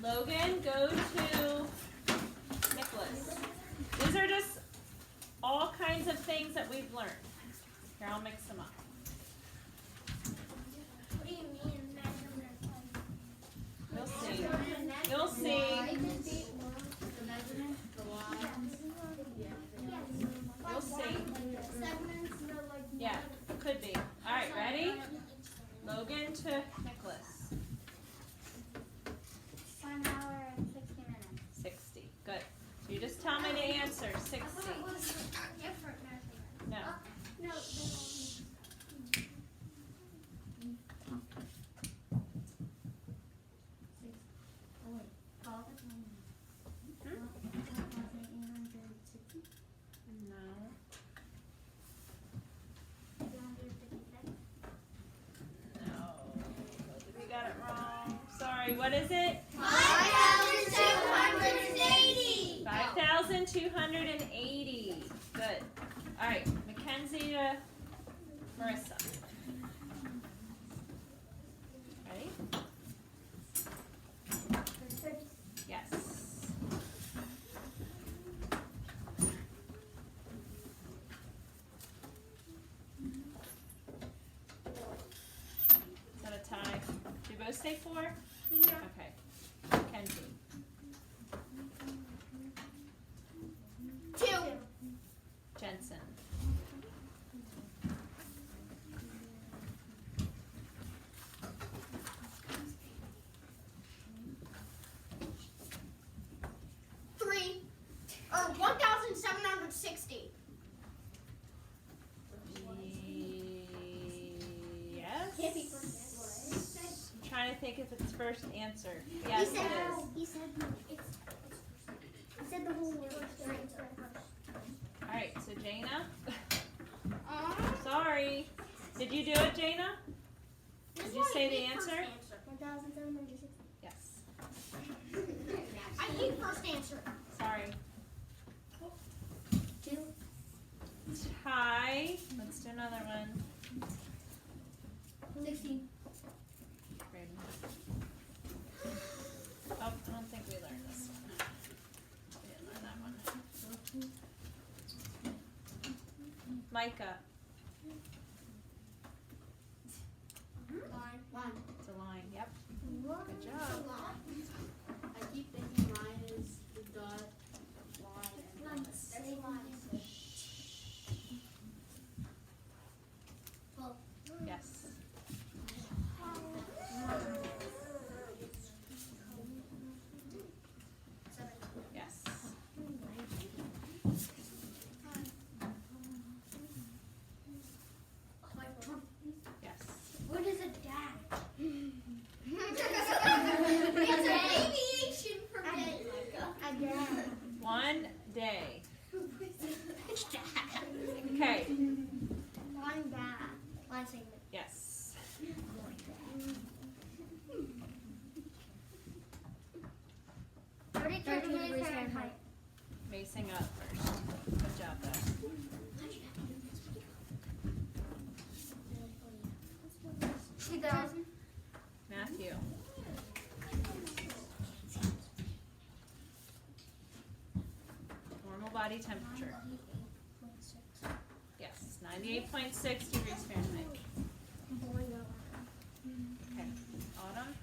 Logan, go to Nicholas. These are just all kinds of things that we've learned. Here, I'll mix them up. What do you mean measurement? You'll see. You'll see. You'll see. Yeah, could be. All right, ready? Logan to Nicholas. 1 hour and 60 minutes. 60. Good. So you just tell me the answer. 60. Different measurement. No. No. No. No. We got it wrong. Sorry. What is it? 5,280. 5,280. Good. All right. Mackenzie to Marissa. Ready? Yes. Is that a tie? Do you both say 4? Yeah. Okay. Mackenzie. 2. Jensen. 3. Or 1,760. Yes. Can't be first. I'm trying to think if it's first answer. Yes, it is. He said the whole word. All right, so Jana. Sorry. Did you do it, Jana? Did you say the answer? 1,760. Yes. I need first answer. Sorry. 2. Tie. Let's do another one. 16. Great. Oh, I don't think we learned this one. We didn't learn that one. Micah. Line. It's a line. Yep. Good job. I keep thinking mine is the dot line. Yes. Yes. Yes. What is a dash? It's an aviation for day. A dash. 1 day. Okay. One dash. One segment. Yes. Fahrenheit. Macing up first. Good job, though. 2,000. Matthew. Normal body temperature. Yes, 98.6 degrees Fahrenheit. Okay. Autumn?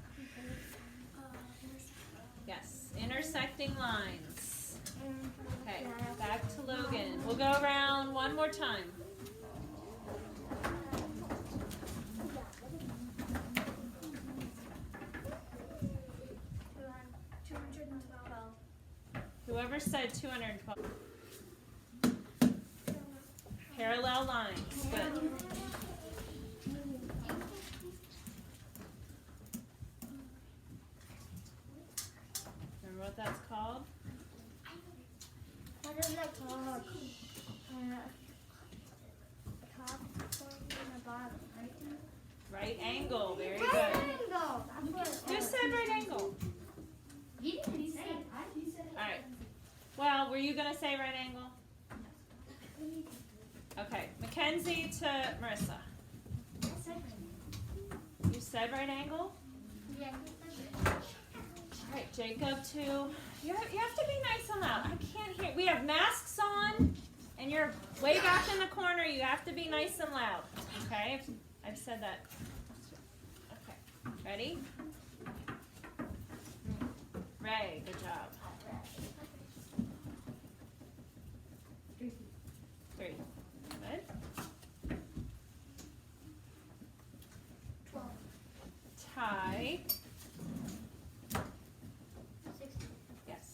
Yes. Intersecting lines. Okay, back to Logan. We'll go around one more time. Whoever said 212. Parallel lines. Good. Remember what that's called? What is that called? Top point and the bottom, right? Right angle. Very Right good. angle. That's what Who said right angle? He didn't say it. He said it. All right. Well, were you going to say right angle? Okay. Mackenzie to Marissa. You said right angle? Yeah. All right. Jacob too. You have to be nice and loud. I can't hear. We have masks on, and you're way back in the corner. You have to be nice and loud. Okay? I've said that. Okay. Ready? Ray, good job. 3. Good. 12. Ty. 60. Yes.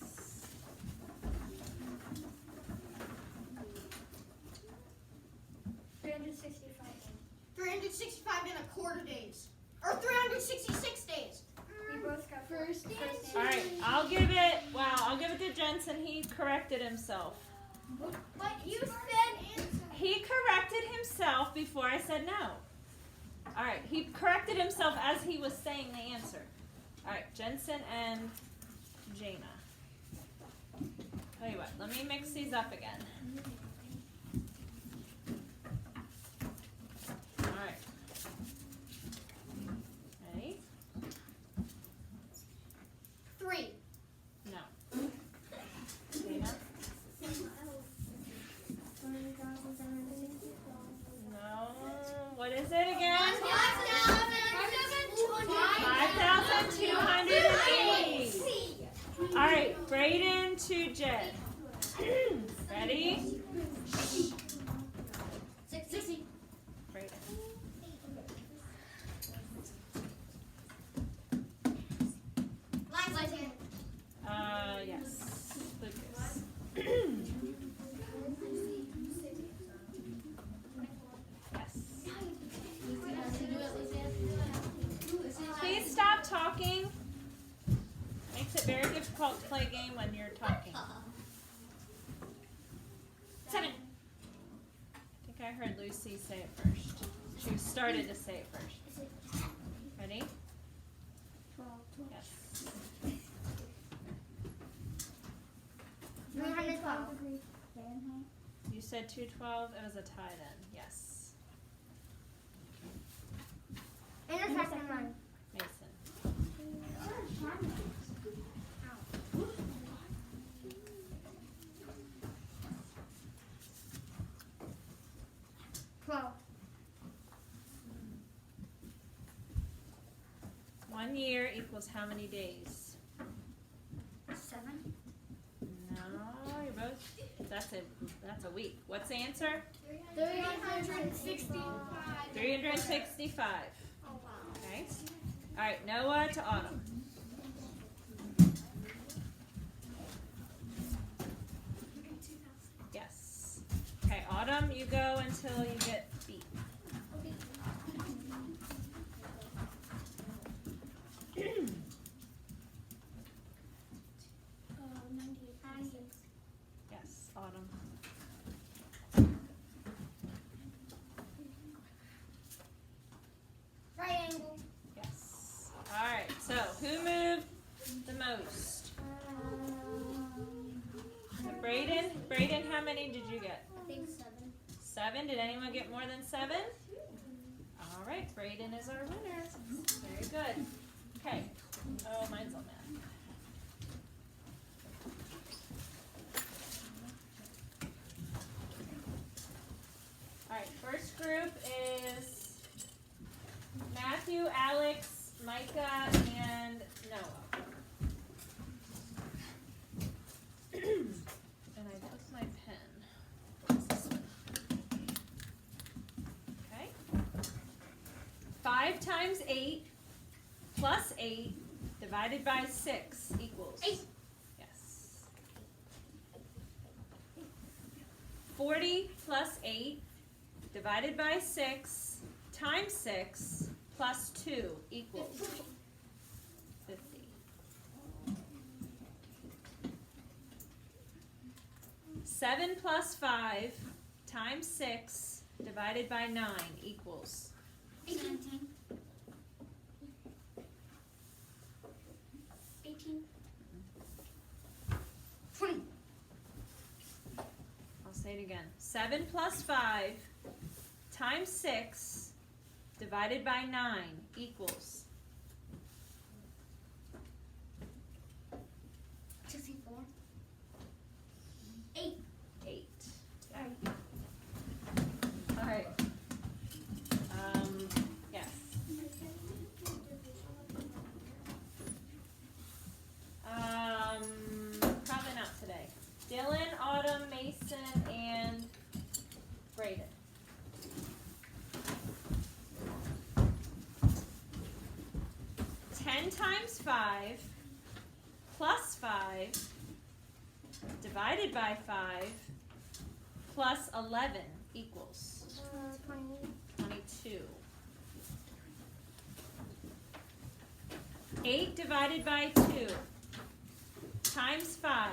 365. 365 and a quarter days. Or 366 days. We both got first. All right. I'll give it to Jensen. He corrected himself. But you said answer. He corrected himself before I said no. All right. He corrected himself as he was saying the answer. All right. Jensen and Jaina. Tell you what. Let me mix these up again. All right. Ready? 3. No. Jaina? No. What is it again? 5,280. All right, Brayden to Jed. Ready? 60. Brayden. Yes. Lucas. Yes. Please stop talking. Makes it very difficult to play a game when you're talking. 7. I think I heard Lucy say it first. She started to say it first. Ready? 12. Yes. 312. You said 212. It was a tie then. Yes. Intersection line. Mason. 12. 1 year equals how many days? 7. No, you're both. That's a week. What's the answer? 365. 365. Oh wow. Okay. All right, Noah to Autumn. Yes. Okay, Autumn, you go until you get beat. Yes, Autumn. Triangle. Yes. All right. So, who moved the most? Brayden. Brayden, how many did you get? I think 7. 7. Did anyone get more than 7? All right. Brayden is our winner. Very good. Okay. Oh, mine's on that. All right. First group is Matthew, Alex, Micah, and Noah. And I took my pen. What's this one? Okay. 5 times 8 plus 8 divided by 6 equals? 8. Yes. 40 plus 8 divided by 6 times 6 plus 2 equals 50. 7 plus 5 times 6 divided by 9 equals 18. 20. I'll say it again. 7 plus 5 times 6 divided by 9 equals times 5 plus 5 divided by 5 plus 11 equals 22. 8 divided by 2 times 5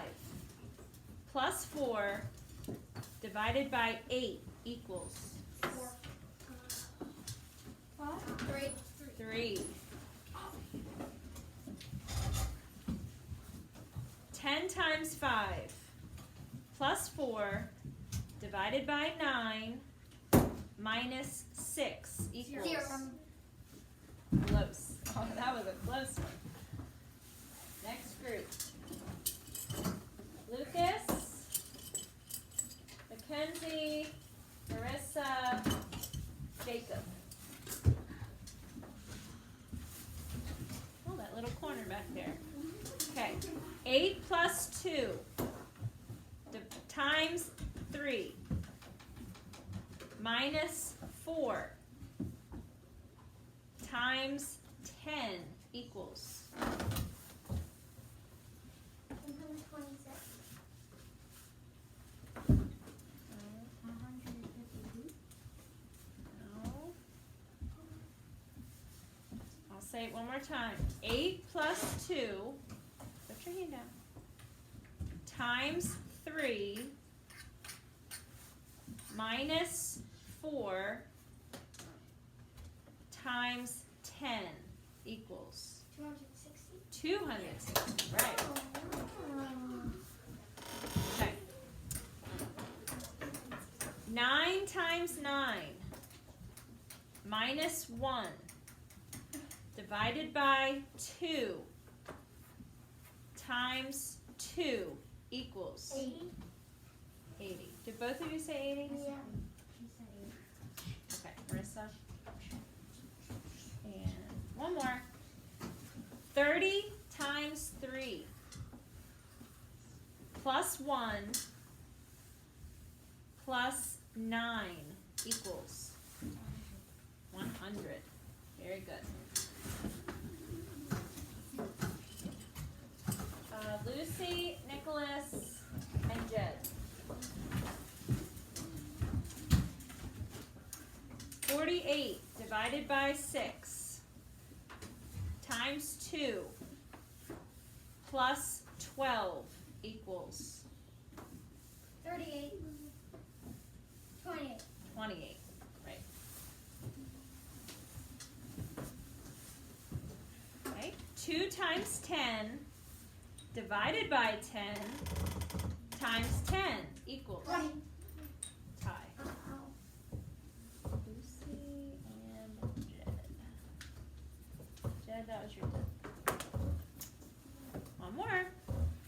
plus 4 divided by 8 equals 3. 10 times 5 plus 4 divided by 9 minus 6 equals close. Oh, that was a close one. Next group. Lucas, Mackenzie, Marissa, Jacob. Oh, that little corner back there. Okay. 8 plus 2 times 3 minus 4 times 10 equals no. I'll say it one more time. 8 plus 2, put your hand down, times 3 minus 4 times 10 equals 260. Right. Okay. 9 times 9 minus 1 divided by 2 times 2 equals 80. Did both of you say 80? Yeah. Okay, Marissa. And one more. 30 times 3 plus 1 plus 9 equals 100. Very good. Lucy, Nicholas, and Jed. 48 divided by 6 times 2 plus 12 equals 38. 28. 28. Right. Okay. 2 times 10 divided by 10 times 10 equals 20. tie. Lucy and Jed. Jed, that was your turn. One more.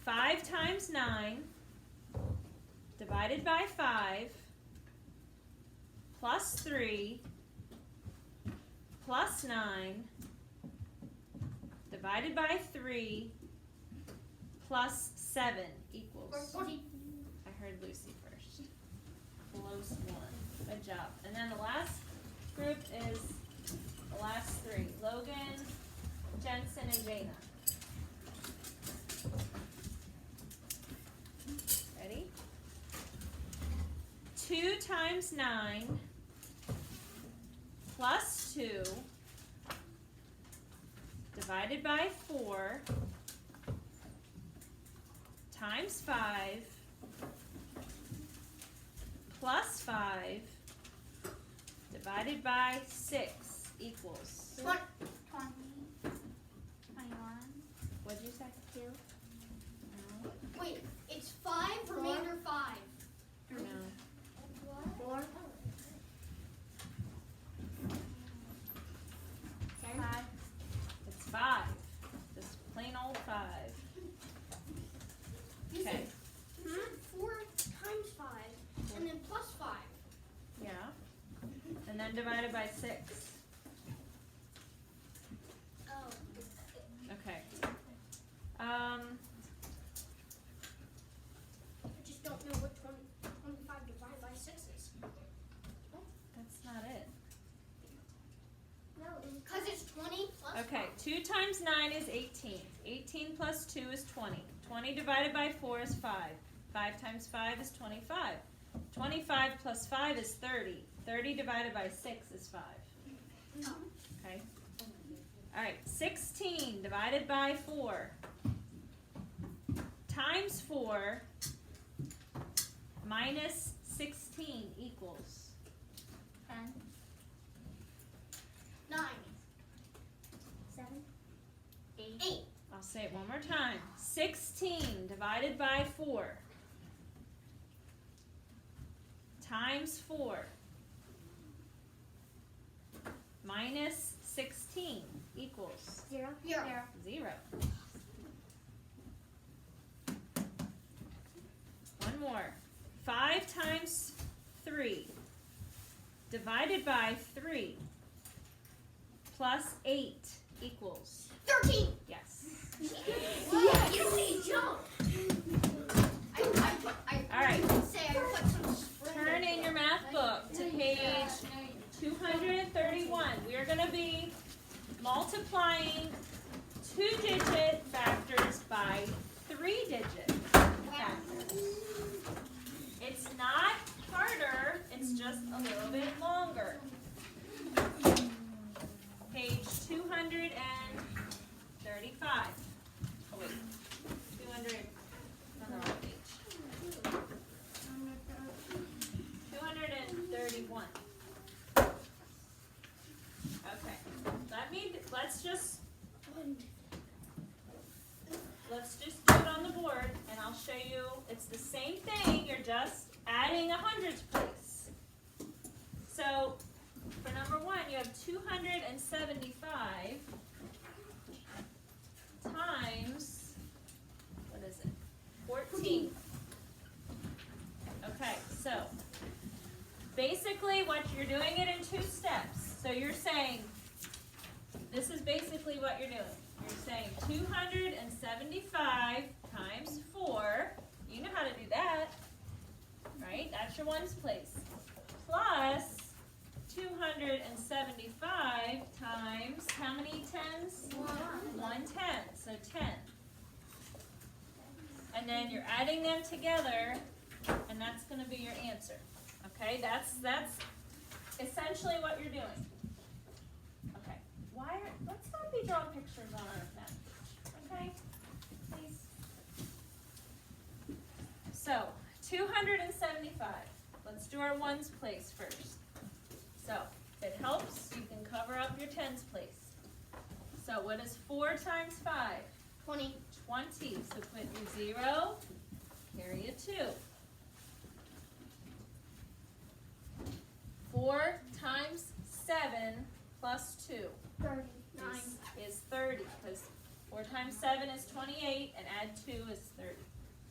5 times 9 divided by 5 plus 3 plus 9 divided by 3 plus 7 equals. 40. I heard Lucy first. Close one. Good job. And then the last group is the last 3. Logan, Jensen, and Jana. Ready? 2 times 9 plus 2 divided by 4 times 5 plus 5 divided by 6 equals. 20. 21. What'd you say? 2. No. Wait, it's 5, remainder 5. No. 4. 10. 5. It's 5. Just plain old 5. Okay. 4 times 5, and then plus 5. Yeah. And then divided by 6. Oh. Okay. I just don't know what 25 divided by 6 is. That's not it. No, Because it's 20 plus Okay. 2 times 9 is 18. 18 plus 2 is 20. 20 divided by 4 is 5. 5 times 5 is 25. 25 plus 5 is 30. 30 divided by 6 is 5. Okay? Alright, 16 divided by 4 times 4 minus 16 equals 10. 9. 7. 8. 8. I'll say it one more time. 16 divided by 4 times 4 minus 16 equals 0. 0. 0. One more. 5 times 3 divided by 3 plus 8 equals 13. yes. Yeah. You don't need to jump. All right. Say I put some spring. Turn in your math book to page 231. We are going to be multiplying 2-digit factors by 3-digit factors. It's not harder, it's just a little bit longer. Page 235. Oh wait, 200, on the wrong page. 231. Okay, let's just do it on the board, and I'll show you. It's the same thing. You're just adding a hundreds place. So for number 1, you have 275 times, what is it? 14. Okay, so basically what you're doing it in 2 steps. So you're saying, this is basically what you're doing. You're saying 275 times 4, you know how to do that, right? That's your ones place. Plus 275 times, how many tens? 1 10, so 10. And then you're adding them together, and that's going to be your answer. Okay, that's essentially what you're doing. Okay, let's not be drawing pictures on our map, okay? Please. So, 275. Let's do our ones place first. So, if it helps, you can cover up your tens place. So, what is 4 times 5? 20. 20. So, put your 0, carry a 2. 4 times 7 plus 2 30. is 30, because 4 times 7 is 28, and add 2 is 30.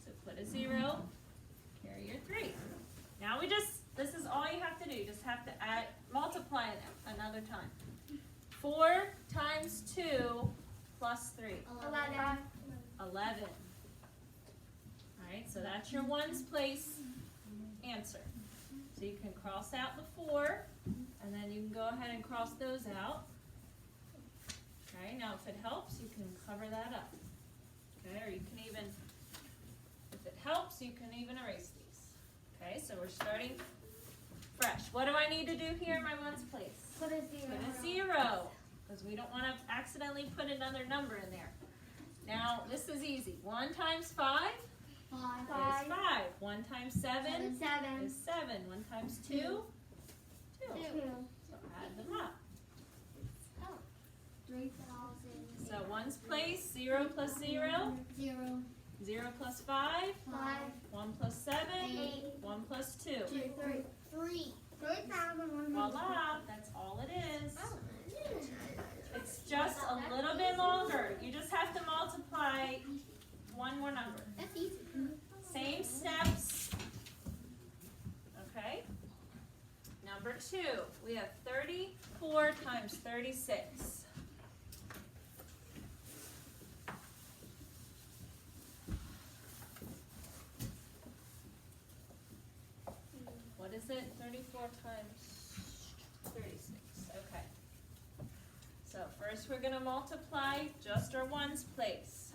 So put a 0, carry your 3. Now this is all you have to do. You just have to multiply it another time. 4 times 2 plus 3. 11. 11. Alright, so that's your ones place answer. So you can cross out the 4, and then you can go ahead and cross those out. Okay, now if it helps, you can cover that up. Okay, or you can even, if it helps, you can even erase these. Okay, so we're starting fresh. What do I need to do here in my ones place? Put a 0. Put a 0, because we don't want to accidentally put another number in there. Now, this is easy. 1 times 5 is 5. 1 times 7 7. is 7. 1 times 2, 2. 2. So add them up. 3,000. So ones place, 0 plus 0, 0. 0 plus 5, 5. 1 plus 7, 8. 1 plus 2. 2. 3. 3. 3,100. Voila, that's all it is. It's just a little bit longer. You just have to multiply one more number. That's easy. Same steps. Okay. Number 2, we have 34 times 36. What is it? 34 times 36. Okay. So first we're gonna multiply just our ones place.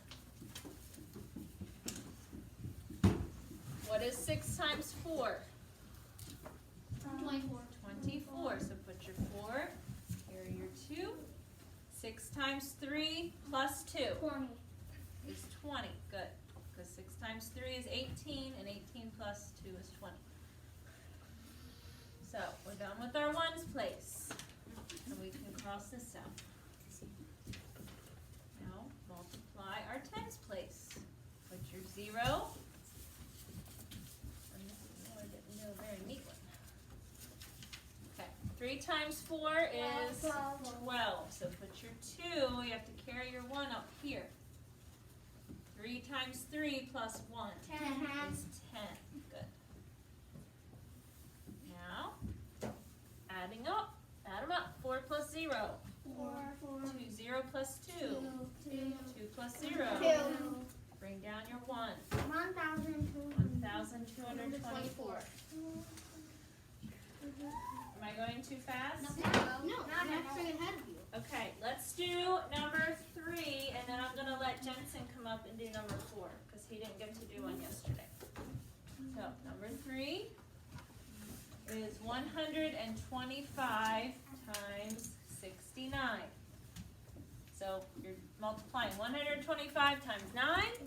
What is 6 times 4? 24. 24, so put your 4, here are your 2. 6 times 3 plus 2 is 20, good. Because 6 times 3 is 18, and 18 plus 2 is 20. So, we're done with our ones place. And we can cross this out. Now, multiply our tens place. Put your 0. And this is more getting a very neat one. Okay, 3 times 4 is 12. So put your 2, you have to carry your 1 up here. 3 times 3 plus 1 is 10. Good. Now, adding up. Add them up. 4 plus 0. 2, 0 plus 2. 2 plus 0. Bring down your 1. 1,224. Am I going too fast? No, I'm actually ahead of you. Okay, let's do number 3, and then I'm going to let Jensen come up and do number 4, because he didn't get to do one yesterday. So, number 3 is 125 times 69. So, you're multiplying 125 times 9,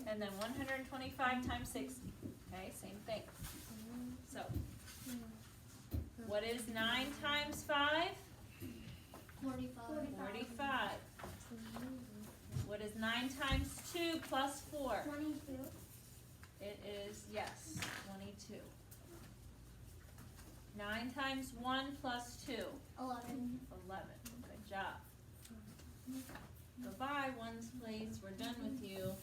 and then 125 times 60. Okay, same thing. So, what is 9 times 5? 45. 45. What is 9 times 2 plus 4? 22. It is, yes, 22. 9 times 1 plus 2? 11. 11. Good job. Goodbye, ones place. We're done with you.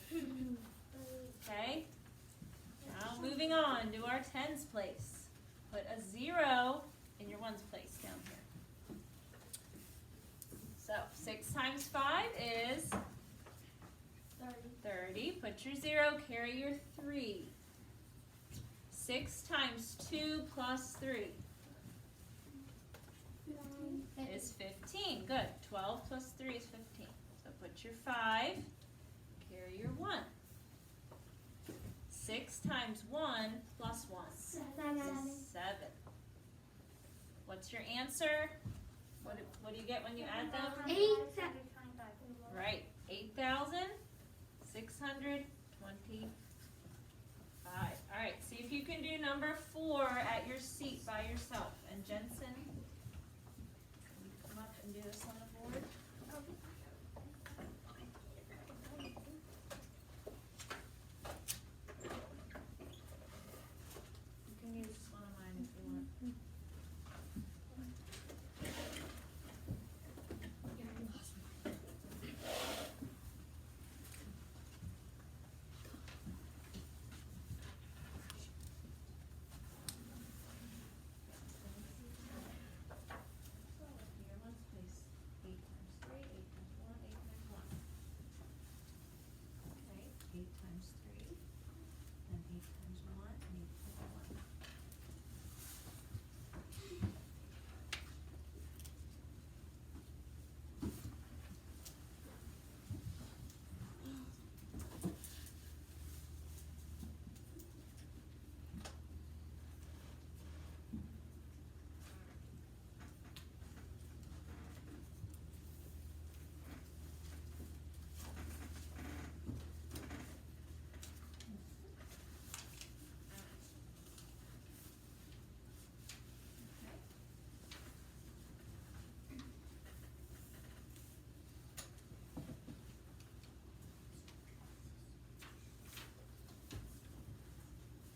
Okay? Now moving on, do our tens place. Put a 0 in your ones place down here. So, 6 times 5 is 30. Put your 0, carry your 3. 6 times 2 plus 3 is 15. Good. 12 plus 3 is 15. So put your 5, carry your 1. 6 times 1 plus 1 is 7. What's your answer? What do you get when you add them? 8,725. Right, 8,625. All right, see if you can do number 4 at your seat by yourself. And Jensen, can you come up and do this on the board? You can use one of mine if you want. Here, let's place 8 times 3, 8 times 1, 8 times 1. Okay, 8 times 3, and 8 times 1, and 8 times 1.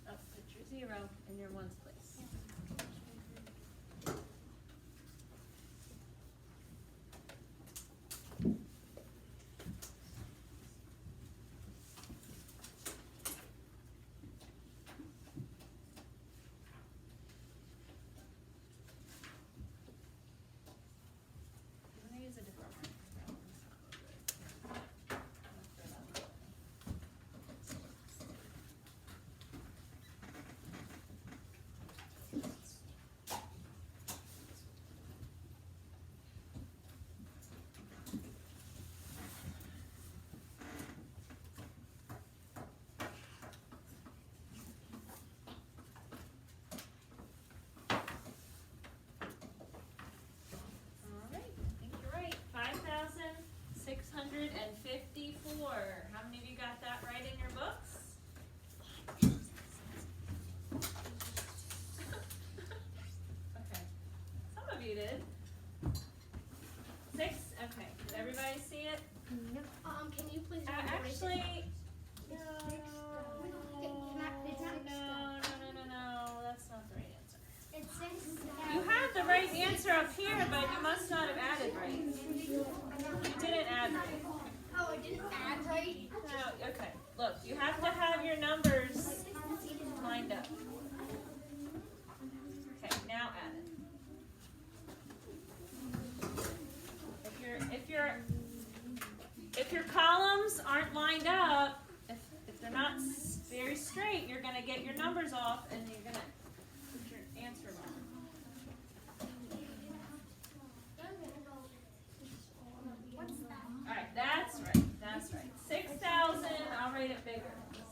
Oh, put your 0 in your ones place. I'm gonna use a different one. look, you have to have your numbers lined up. Okay, now add it. If your columns aren't lined up, if they're not very straight, you're gonna get your numbers off and you're gonna put your answer wrong. Alright, that's right. 6,000, I'll write it bigger.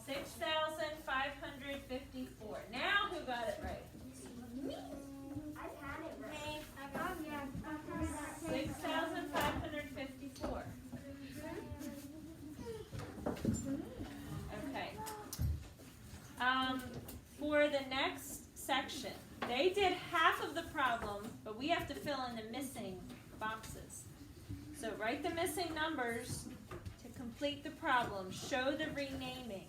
6,554. Now who got it right? I've had it right. 6,554. Okay. For the next section, they did half of the problem, but we have to fill in the missing boxes. So write the missing numbers to complete the problem. Show the renaming.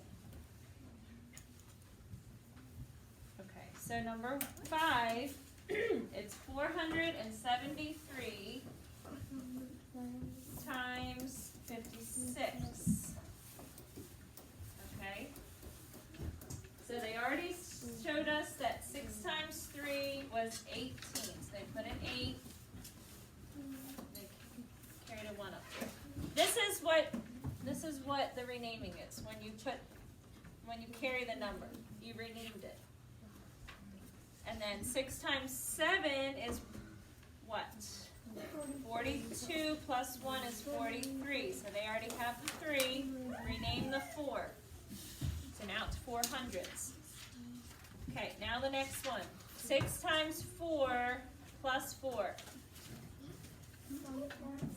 Okay, so number 5, it's 473 times 56. Okay? So they already showed us that 6 times 3 was 18. So they put an 8. They carried a 1 up there. This is what the renaming is. When you carry the number, you renamed it. And then 6 times 7 is what? 42 plus 1 is 43. So they already have the 3. Rename the 4. So now it's 400s. Okay, now the next one. 6 times 4 plus 4.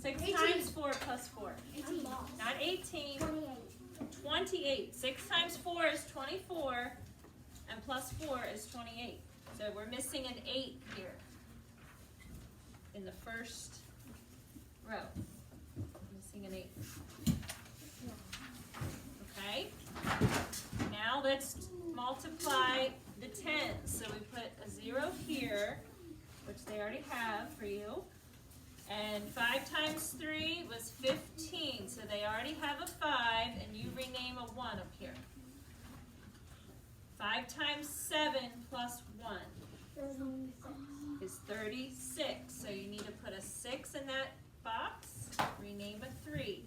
6 times 4 plus 4. 18. Not 18. 28. 28. 6 times 4 is 24. And plus 4 is 28. So we're missing an 8 here. In the first row. Missing an 8. Okay? Now let's multiply the 10s. So we put a 0 here, which they already have for you. And 5 times 3 was 15. So they already have a 5, and you rename a 1 up here. 5 times 7 plus 1 is 36. So you need to put a 6 in that box. Rename a 3.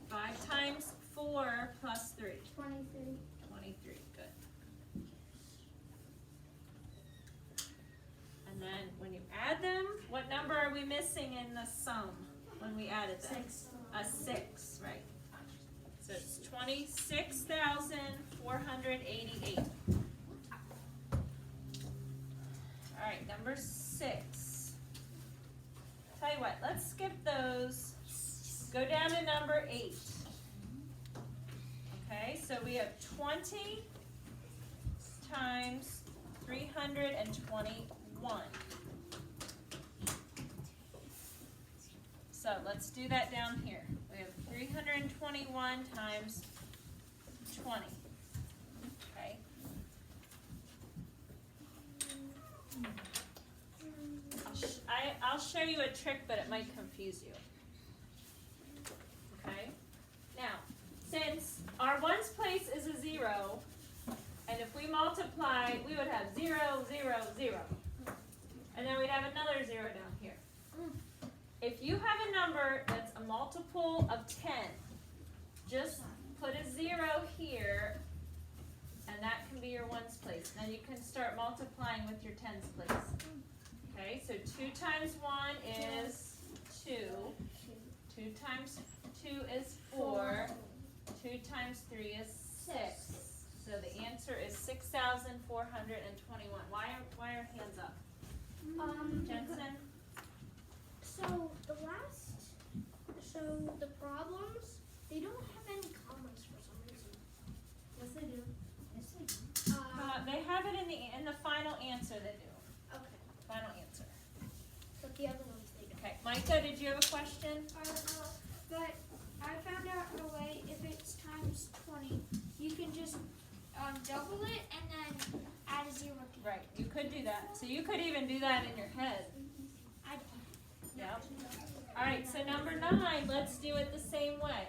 5 times 4 plus 3. 23. 23. Good. And then when you add them, what number are we missing in the sum when we added them? 6. A 6, right. So it's 26,488. All right, number 6. Tell you what, let's skip those. Go down to number 8. Okay, so we have 20 times 321. So let's do that down here. We have 321 times 20. Okay. I'll show you a trick, but it might confuse you. Okay? Now, since our ones place is a 0, and if we multiply, we would have 0, 0, 0. And then we'd have another 0 down here. If you have a number that's a multiple of 10, just put a 0 here, and that can be your ones place. Then you can start multiplying with your tens place. Okay, so 2 times 1 is 2. 2 times 2 is 4. 2 times 3 is 6. So the answer is 6,421. Why are hands up? Jensen? So the problems, they don't have any commas for some reason. Yes, they do. They have it in the final answer. They do. Okay, Final answer. but the other ones they don't. Okay, Micah, did you have a question? But I found out a way, if it's times 20, you can just double it and then add a 0 to it. Right, you could do that. So you could even do that in your head. I don't. Yep. All right, so number 9, let's do it the same way.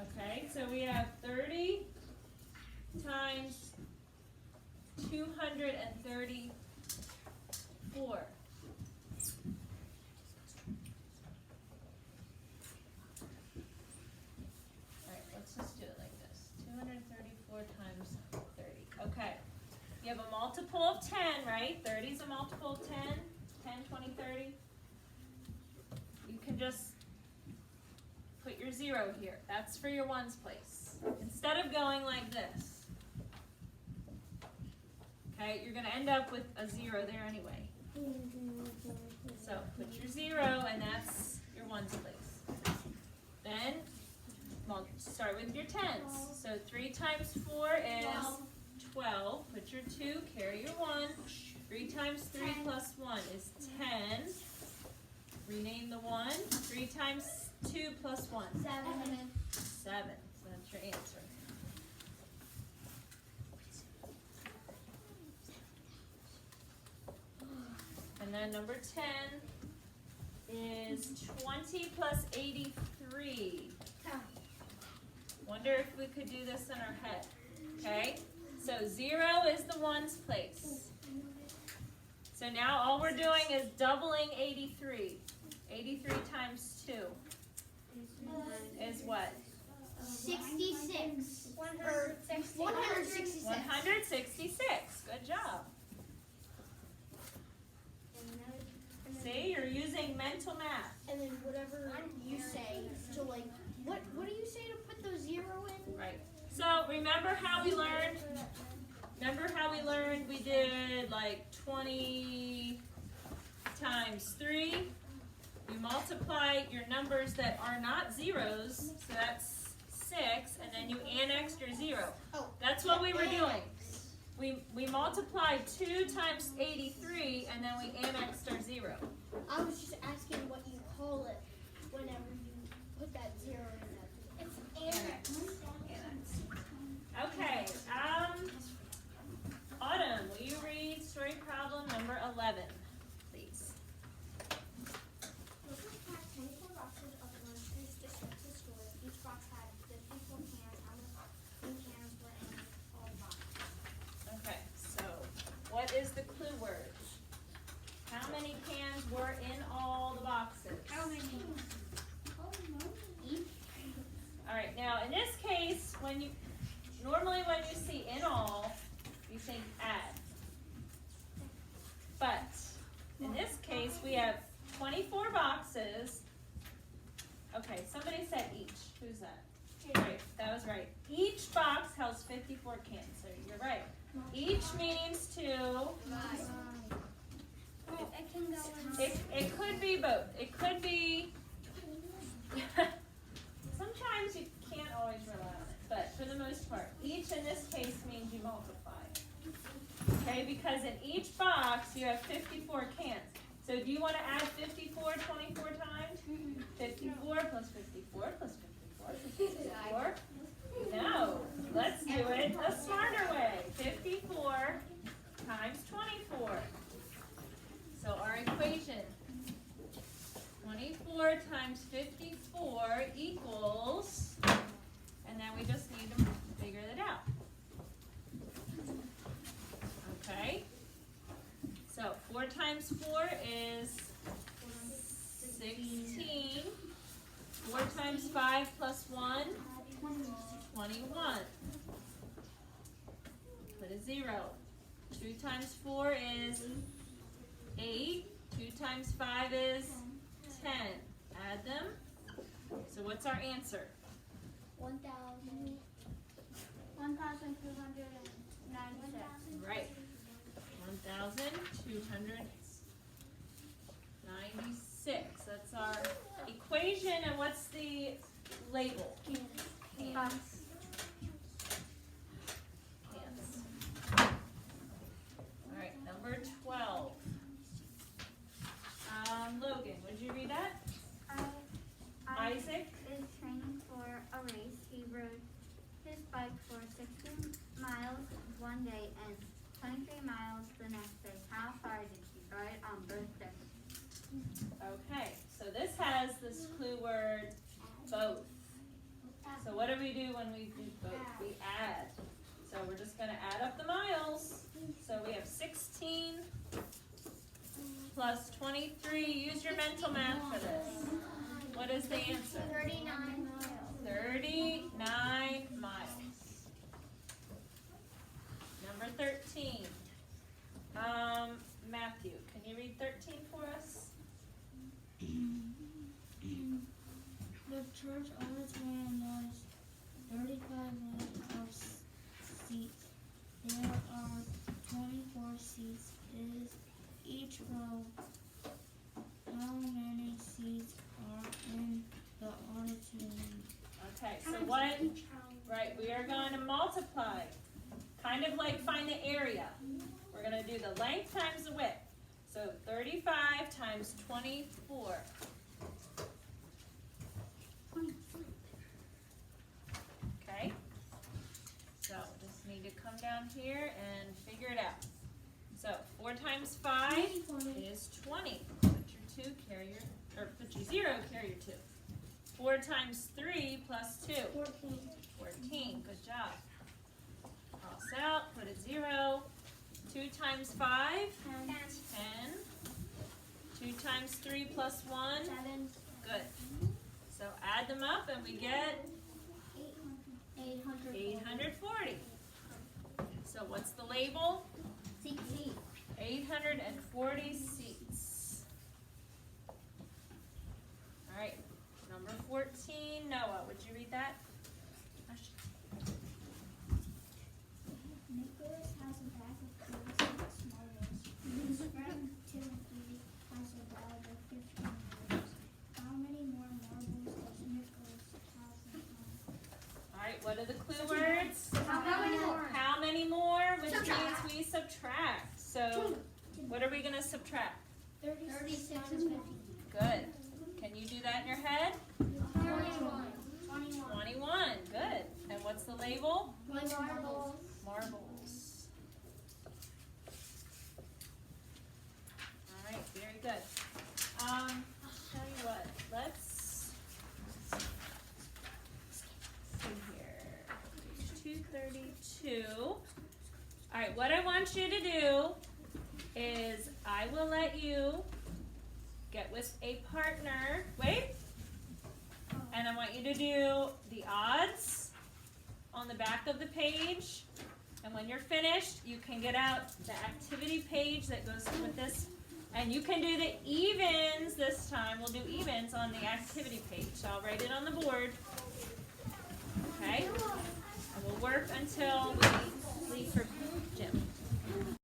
Okay, so we have 30 times 234. Alright, let's just do it like this. 234 times 30. Okay. You have a multiple of 10, right? 30 is a multiple of 10. 10, 20, 30. You can just put your 0 here. That's for your ones place. Instead of going like this. Okay, you're going to end up with a 0 there anyway. So put your 0 and that's your ones place. Then start with your tens. So 3 times 4 is 12. Put your 2, carry your 1. 3 times 3 plus 1 is 10. Rename the 1. 3 times 2 plus 1. 7. 7. So that's your answer. And then number 10 is 20 plus 83. Wonder if we could do this in our head. Okay? So 0 is the ones place. So now all we're doing is doubling 83. 83 times 2 is what? 66. 166. 166. Good job. See, you're using mental math. And then whatever you say. So like, what do you say to put the 0 in? Right. So remember how we learned? We did like 20 times 3. You multiply your numbers that are not zeros, so that's 6, and then you annexed your 0. Oh. That's what we were doing. We multiplied 2 times 83, and then we annexed our 0. I was just asking what you call it whenever you put that 0 in there. It's Annex. Okay. Autumn, will you read story problem number 11, please? Lucas packed 24 boxes of groceries to ship to school. Each box had 54 cans. How many cans were in all the boxes? Okay, so what is the clue word? How many cans were in all the boxes? How many? All right, now in this case, normally when you see in all, you think add. But in this case, we have 24 boxes. Okay, somebody said each. Who's that? Right, that was right. Each box holds 54 cans, so you're right. Each means to, It can go in. it could be both. It could be, sometimes you can't always rely on it, but for the most part, each in this case means you multiply. Okay, because in each box you have 54 cans. So do you want to add 54 24 times? 54 plus 54 plus 54 plus 54? No, let's do it a smarter way. 54 times 24. So our equation, 24 times 54 equals, and then we just need to figure that out. Okay? So 4 times 4 is 16. 4 times 5 plus 1, 21. Put a 0. 2 times 4 is 8. 2 times 5 is 10. Add them. So what's our answer? 1,296. Right. 1,296. That's our equation, and what's the label? Cans. Cans. All right, number 12. Logan, would you read that? Isaac? Is training for a race. He rode his bike for 16 miles one day and 23 miles the next day. How far did he ride on both days? Okay, so this has this clue word both. So what are we we do when we do both? We add. So we're just gonna add up the miles. So we have 16 plus 23. Use your mental math for this. What is the answer? 39 miles. 39 miles. Number 13. Matthew, can you read 13 for us? The church auditorium was 35 rows of seats. There are 24 seats. Is each row? How many seats are in the auditorium? Okay, so what? Right, we are going to multiply. Kind of like find the area. We're going to do the length times the width. So 35 times 24. Okay? So just need to come down here and figure it out. So 4 times 5 is 20. Put your 2, carry your, or put your 0, carry your 2. 4 times 3 plus 2. 14. 14. Good job. Cross out, put a 0. 2 times 5, 10. 2 times 3 plus 1, 7. good. So add them up and we get 800. 840. So what's the label? 840 seats. All right, number 14, Noah, would you read that? Nicholas has a bag of 36 marbles. His friend Timothy has a bag of 15 marbles. How many more marbles does Nicholas have than home? All right, what are the clue words? How many more? How many more? Which Subtract. means we subtract. So what are we going to subtract? 36 and 50. Good. Can you do that in your head? 21. 21. Good. And what's the label? Marbles. Marbles. All right, very good. Tell you what, let's see here. 232. All right, what I want you to do is I will let you get with a partner. Wait. And I want you to do the odds on the back of the page. And when you're finished, you can get out the activity page that goes with this. And you can do the evens this time. We'll do evens on the activity page. So I'll write it on the board. Okay? And we'll work until we